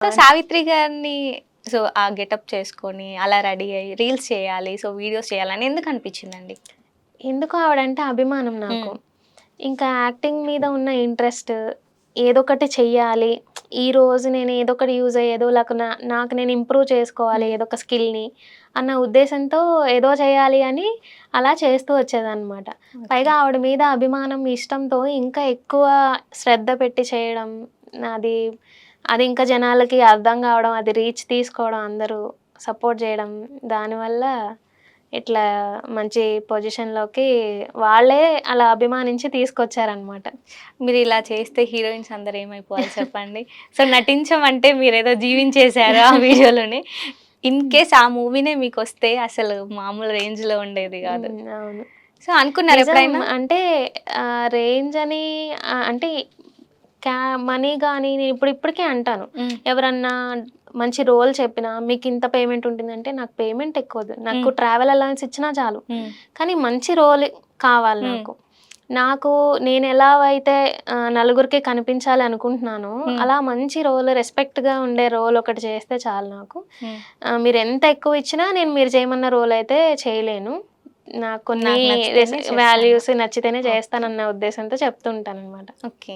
సావిత్రి గారిని ఆ గెటప్ చేసుకొని అలా రెడీ అయ్యి రీల్స్ చేయాలి. వీడియోస్ చేయాలని ఎందుకు అనిపించిందండి? ఎందుకో ఆవిడంటే అభిమానం నాకు. హ్మ్. ఇంకా యాక్టింగ్ మీద ఉన్న ఇంట్రెస్ట్, ఏదోకటి చెయ్యాలి. ఈరోజు నేను ఏదోకటి యూజ్ అయ్యేదో నాకు నేను ఇంప్రూవ్ చేసుకోవాలి హ్మ్. ఏదో ఒక స్కిల్‌ని అన్న ఉద్దేశంతో ఏదో చేయాలి అని అలా చేస్తూ వచ్చేదాన్నమాట. ఓకే. పైగా ఆవిడ మీద అభిమానం, ఇష్టంతో ఇంకా ఎక్కువ శ్రద్ధ పెట్టి చేయడం, అది అది ఇంకా జనాలకి అర్థం కావడం, అది రీచ్ తీసుకోవడం, అందరూ సపోర్ట్ చేయడం, దానివల్ల ఇట్లా మంచి పొజిషన్‌లోకి వాళ్ళే అలా అభిమానించి తీసుకొచ్చారనమాట. మీరిలా చేస్తే హీరోయిన్స్ అందరూ ఏమైపోవాలి చెప్పండి? నటించమంటే మీరేదో జీవించేసారు ఆ వీడియోలోని. ఇన్ కేస్ ఆ మూవీనే మీకొస్తే అసలు మామూలు రేంజ్‌లో ఉండేది గాదు. అవును. అనుకున్నారా నిజం. ఎప్పుడైనా? అంటే రేంజ్ అని అంటే క్యా మనీ గాని నేను ఇప్పటికే అంటాను. హ్మ్. ఎవరన్నా మంచి రోల్ చెప్పినా మీకింత పేమెంట్ ఉంటుందంటే నాకు పేమెంట్ ఎక్కువొద్దు. నాకు హ్మ్. ట్రావెల్ అలవెన్స్ ఇచ్చినా చాలు. హ్మ్. కానీ మంచి రోల్ కావాలి హ్మ్. నాకు. నాకు నేనెలా అయితే నలుగురికి కనిపించాలి అనుకుంటున్నానో, హ్మ్. అలా మంచి రోల్ రెస్పెక్ట్‌గా ఉండే రోల్ ఒకటి చేస్తే చాలు నాకు. హ్మ్. మీరెంత ఎక్కువ ఇచ్చినా నేను మీరు చేయమన్న రోల్ అయితే చేయలేను. నాకు కొన్ని నాకు నచ్చితేనే చేస్తాను. వాల్యూస్ నచ్చితేనే ఓకే. చేస్తానన్న ఉద్దేశంతో చెప్తూ ఉంటాననమాట. ఓకే.